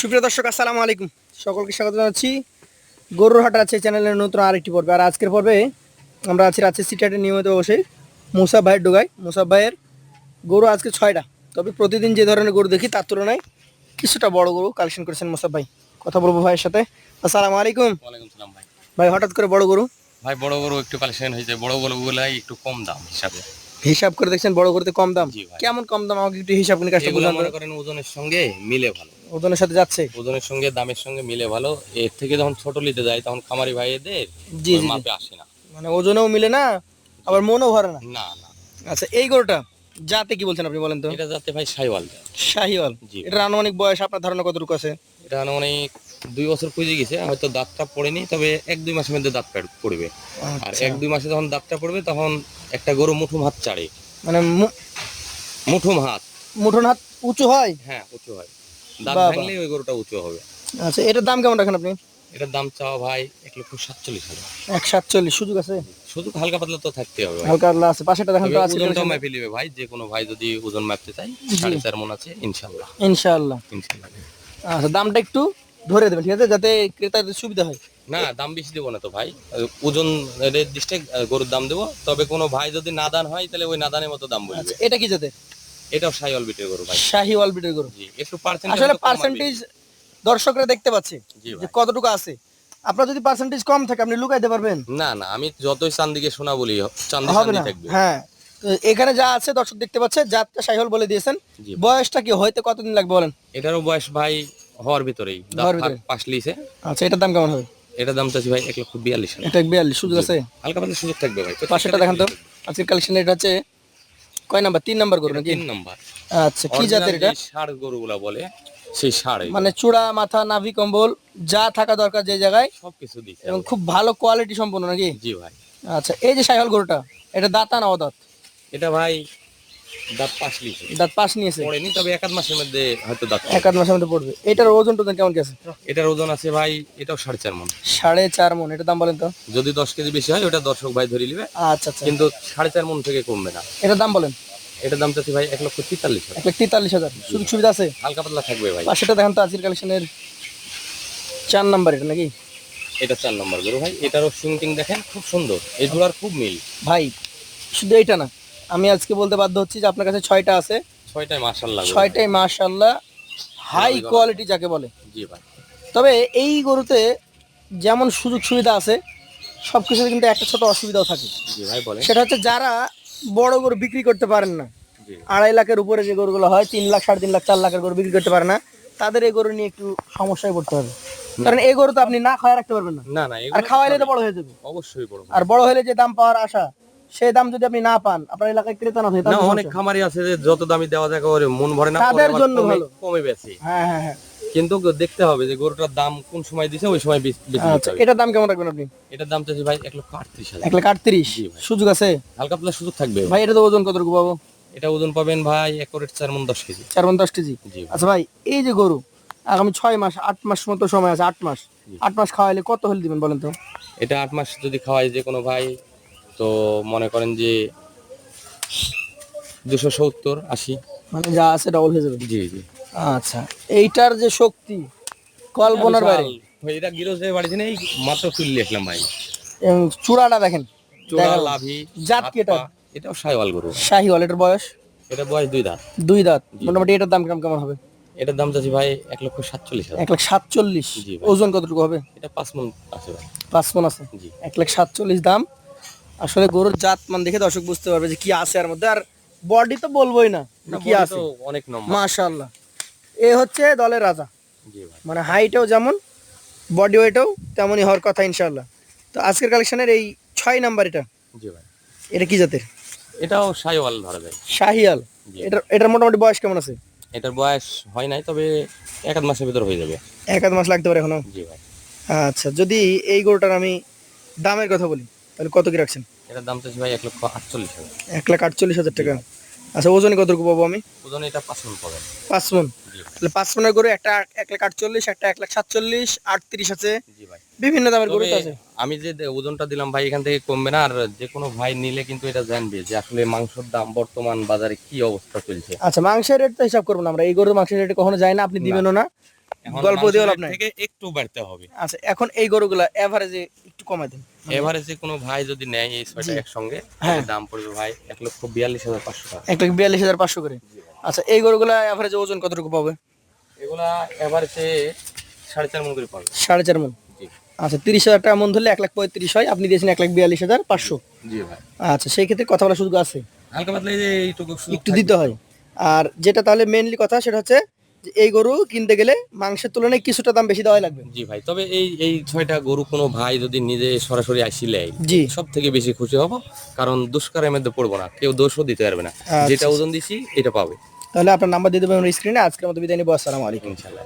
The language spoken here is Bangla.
সুপ্রিয় দর্শক, আসসালামু আলাইকুম। সকলকে স্বাগত জানাচ্ছি গরুর হাট আছে চ্যানেলের নতুন আরেকটি পর্বে। আর আজকের পর্বে আমরা আছি রাজশাহী সিটিহাটের নিয়মিত বসে মুসাব ভাইয়ের ডোগায়। মুসাব ভাইয়ের গরু আজকে 6টা, তবে প্রতিদিন যে ধরনের গরু দেখি তার তুলনায় কিছুটা বড় গরু কালেকশন করেছেন মুসাব ভাই। কথা বলবো ভাইয়ের সাথে। আসসালামু আলাইকুম। ওয়ালাইকুম সালাম ভাই। ভাই, হঠাৎ করে বড় গরু? ভাই বড় গরু একটু কালেকশন হয়েছে, বড় গরুগুলাই একটু কম দাম হিসাবে। হিসাব করে দেখছেন বড় গরুতে কম দাম? জি ভাই। কেমন কম দাম, আমাকে একটু হিসাব করে কাজটা এগুলো বুঝান। মনে করেন ওজনের সঙ্গে মিলে ভালো, ওজনের সাথে যাচ্ছে? ওজনের সঙ্গে দামের সঙ্গে মিলে ভালো। এর থেকে যখন ছোট নিতে যায় তখন খামারি ভাইদের জি ওই জি জি। মাপে আসে না। মানে ওজনেও মিলে না, আবার মনও ভরে না। না না, আচ্ছা, এই গরুটা যাতে কি বলছেন আপনি, বলেন তো? এটা যাতে ভাই সাইওয়াল। শাহিওয়াল। জি। এটার আনুমানিক বয়স আপনার ধারণা কতটুকু আছে? এটা অনেক 2 বছর খুঁজে গেছে, হয়তো দাঁতটা পড়েনি, তবে 1-2 মাসের মধ্যে দাঁত পড়বে। আর আচ্ছা। 1-2 মাসে যখন দাঁতটা পড়বে তখন একটা গরু মুঠুম হাত চাড়ে। মানে মুঠুম হাত, মুঠোন হাত উঁচু হয়? হ্যাঁ উঁচু হয়। দাঁত বাহ বাহ। ভাঙলে ওই গরুটা উঁচু হবে। আচ্ছা, এটার দাম কেমন রাখেন আপনি? এটার দাম চাওয়া ভাই 1,47,000। 147। সুযোগ আছে? শুধু হালকা পাতলা তো থাকতে হবে ভাই। হালকা আল্লাহ আছে। পাশেটা দেখেন তবে তো, আছে ওজনটাও মাপে নিবে ভাই, যে কোনো ভাই যদি ওজন মাপতে চায় 4.5 মণ আছে ইনশাল্লাহ। ইনশাআল্লাহ। ইনশাল্লাহ। আচ্ছা, দামটা একটু ধরে দেবেন, ঠিক আছে, যাতে ক্রেতাদের সুবিধা হয়। না দাম বেশি দেবো না তো ভাই, ওজন নির্দিষ্টে গরুর দাম দেবো। তবে কোনো ভাই যদি নাদান হয় তাহলে ওই নাদানের মতো দাম বলবে। আচ্ছা, এটা কি জাতের? এটাও সাইওয়াল বিটের গরু ভাই। শাহিওয়াল ব্রিডের গরু। জি, একটু পার্সেন্ট আসলে পার্সেন্টেজ দর্শকরা দেখতে পাচ্ছে জি যে ভাই। কতটুকু আছে। আপনার যদি পার্সেন্টেজ কম থাকে আপনি লুকাইতে পারবেন? না না, আমি যতই চান্দিকে শোনা বলি চান্দি হবে চান্দি না। থাকবে। হ্যাঁ, তো এখানে যা আছে দর্শক দেখতে পাচ্ছে, জাতটা শাহিওয়াল বলে দিয়েছেন। জি। বয়সটা কি হয়তো কতদিন লাগবে বলেন? এটারও বয়স ভাই হওয়ার ভিতরেই, দাঁত হওয়ার ভিতরে? পাশ লিছে। আচ্ছা, এটার দাম কেমন হবে? এটার দাম চাচ্ছি ভাই 1,42,000। এটা 42। সুযোগ আছে? হালকা পাতলা সুযোগ থাকবে ভাই। পাশেটা দেখান তো। আজকের কালেকশন এটা হচ্ছে কয় নাম্বার? 3 নাম্বার গরু নাকি? 3 নাম্বার। আচ্ছা, কি জাতের এটা? ষাড় গরুগুলা বলে সেই ষাড়, মানে চূড়া, মাথা, নাভি, কম্বল যা থাকা দরকার যে জায়গায়, সবকিছু দিছে এবং খুব ভালো কোয়ালিটি সম্পন্ন নাকি? জি ভাই। আচ্ছা, এই যে শাহিওয়াল গরুটা, এটা দাঁতা না অদাঁত? এটা ভাই দাঁত পাশ লিছে, দাঁত পাশ নিয়েছে? পড়েনি, তবে 1-1 মাসের মধ্যে হয়তো দাঁত এক আধ মাসের মধ্যে পড়বে। এটার ওজন টোজন কেমন কি আছে? এটার ওজন আছে ভাই, এটাও 4.5 মণ। 4.5 মণ। এটার দাম বলেন তো? যদি 10 কেজি বেশি হয় ওটা দর্শক ভাই ধরে নিবে, আচ্ছা আচ্ছা। কিন্তু 4.5 মণ থেকে কমবে না। এটার দাম বলেন? এটার দাম চাচ্ছি ভাই 1,43,000। 1,43,000। সুযোগ সুবিধা আছে? হালকা পাতলা থাকবে ভাই। পাশেটা দেখান তো, আজকের কালেকশনের 4 নাম্বার এটা নাকি? এটা 4 নম্বর গরু ভাই। এটারও সিং দেখেন খুব সুন্দর, এই জোড়ার খুব মিল ভাই শুধু এইটা না, আমি আজকে বলতে বাধ্য হচ্ছি যে আপনার কাছে 6টা আছে। 6টায় মাশাআল্লাহ। 6টাই মাশাআল্লাহ হাই কোয়ালিটি যাকে বলে। জি ভাই। তবে এই গরুতে যেমন সুযোগ সুবিধা আছে, সব কিছুতে কিন্তু একটা ছোট অসুবিধাও থাকে। জি ভাই বলেন। সেটা হচ্ছে যারা বড় গরু বিক্রি করতে পারেন না, জি 2.5 লাখের উপরে যে গরুগুলো হয়, 3 লাখ, 3.5 লাখ, 4 লাখের গরু বিক্রি করতে পারে না, তাদের এই গরু নিয়ে একটু সমস্যায় পড়তে হবে। কারণ এই গরু তো আপনি না খাওয়া রাখতে পারবেন না, না না, আর এগুলো খাওয়াইলে তো বড় হয়ে যাবে। অবশ্যই বড়। আর বড় হলে যে দাম পাওয়ার আশা, সেই দাম যদি আপনি না পান, আপনার এলাকায় ক্রেতা না থাকে, না, অনেক খামারি আছে যে যত দামি দেওয়া যায় ওরে মন ভরে না, তাদের পরে আবার জন্য ভালো। কমে বেশি। হ্যাঁ হ্যাঁ হ্যাঁ। কিন্তু দেখতে হবে যে গরুটার দাম কোন সময় দিছে, ওই সময় বেশি আচ্ছা, এটার দাম কেমন রাখবেন আপনি? এটার দাম চাচ্ছি ভাই 1,38,000। 1,38,000। জি ভাই। সুযোগ আছে? হালকা পাতলা সুযোগ থাকবে ভাই, এটা তো ওজন কতটুকু পাবো? এটা ওজন পাবেন ভাই 4 মণ 10 কেজি। 4 মণ 10 কেজি। জি ভাই। আচ্ছা ভাই, এই যে গরু আগামী 6 মাস 8 মাস মতো সময় আছে, 8 মাস। জি। 8 মাস খাওয়াইলে কত হলে দিবেন বলেন তো? এটা 8 মাস যদি খাওয়ায় যে কোনো ভাই, তো মনে করেন যে 270-80। মানে যা আছে ডবল হয়ে যাবে। জি জি। আচ্ছা, এইটার যে শক্তি কল্পনার বাইরে। এটা গিরোজের বাড়িতে নেই, মাত্র তুললে আসলাম ভাই। এবং চূড়াটা দেখেন, চোরা দেখালাম। লাভি জাত হাত কি এটা? পা, এটাও সাইওয়াল গরু। শাহিওয়াল। এটার বয়স? এটা বয়স 2 দাঁত। 2 দাঁত। জি। মোটামুটি এটার দাম কেমন কেমন হবে? এটার দাম চাচ্ছি ভাই 1,47,000। 1,47,000। জি ভাই। ওজন কতটুকু হবে? এটা 5 মণ আছে ভাই। 5 মণ আছে। জি। 1,47,000 দাম। আসলে গরুর জাত মান দেখে দর্শক বুঝতে পারবে যে কি আছে এর মধ্যে। আর বডি তো বলবোই না না, কি body আছে। তো অনেক নম্বর। মাশাআল্লাহ। এ হচ্ছে দলের রাজা। জি ভাই। মানে হাইটেও যেমন, বডি ওয়েটেও তেমনই হওয়ার কথা ইনশাআল্লাহ। তো আজকের কালেকশনের এই 6 নাম্বার এটা, জি ভাই। এটা কি জাতের? এটাও সাইওয়াল ধরা যায়। শাহিয়াল। জি। এটার মোটামুটি বয়স কেমন আছে? এটার বয়স হয় নাই, তবে 1-1 মাসের ভিতর হয়ে যাবে। 1 আধ মাস লাগতে পারে এখনো। জি ভাই। আচ্ছা, যদি এই গরুটার আমি দামের কথা বলি, তাহলে কত কি রাখছেন? এটার দাম চাচ্ছি ভাই 1,48,000। 1,48,000 টাকা। আচ্ছা, ওজনে কতটুকু পাবো আমি? ওজন এটা 5 মণ পাবেন। 5 মণ। জি ভাই। তাহলে 5 মণের গরু একটা 1,48,000, একটা 1,47,000, 38 আছে, জি ভাই। বিভিন্ন দামের গরু তবে তো আছে। আমি যে ওজনটা দিলাম ভাই, এখান থেকে কমবে না। আর যে কোনো ভাই নিলে কিন্তু এটা জানবে যে আসলে মাংসের দাম বর্তমান বাজারে কি অবস্থা চলছে। আচ্ছা, মাংসের রেট তো হিসাব করবো না আমরা, এই গরুর মাংসের রেট কখনো যায় না, আপনি দিবেনও না। এখন গল্প মাংস দিয়েও লাভ rate নাই। থেকে একটু বাড়তে হবে। আচ্ছা এখন এই গরুগুলা এভারেজে একটু কমাই দেন। এভারেজে কোনো ভাই যদি নেয় এই ছয়টা জি। একসঙ্গে, হ্যাঁ। তাহলে দাম পড়বে ভাই 1,42,500 টাকা। 1,42,500 করে। আচ্ছা এই গরুগুলা এভারেজে ওজন কতটুকু পাবে? এগুলা এভারেজে 4.5 মণ করে পাবে। 4.5 মণ। জি। আচ্ছা 30,000 টাকা মন ধরলে 1,35,000 হয়, আপনি দিয়েছেন 1,42,500। জি ভাই। আচ্ছা সেই ক্ষেত্রে কথা বলার সুযোগ আছে, হালকা পাতলা এই যে এইটুকু সুযোগ একটু থাকবে। দিতে হয়। আর যেটা তাহলে মেইনলি কথা সেটা হচ্ছে যে এই গরু কিনতে গেলে মাংসের তুলনায় কিছুটা দাম বেশি দেওয়াই লাগবে। জি ভাই, তবে এই 6টা গরু কোনো ভাই যদি নিজে সরাসরি আসিলে জি। সব থেকে বেশি খুশি হব, কারণ দুষ্কারের মধ্যে পড়বো না, কেউ দোষও দিতে পারবে না। আচ্ছা, যেটা ওজন দিছি এটা পাবে তাহলে আপনার নাম্বার দিয়ে দেবেন স্ক্রিনে। আজকের মতো বিদায় নিবো, আসসালামু আলাইকুম। ইনশাল্লাহ।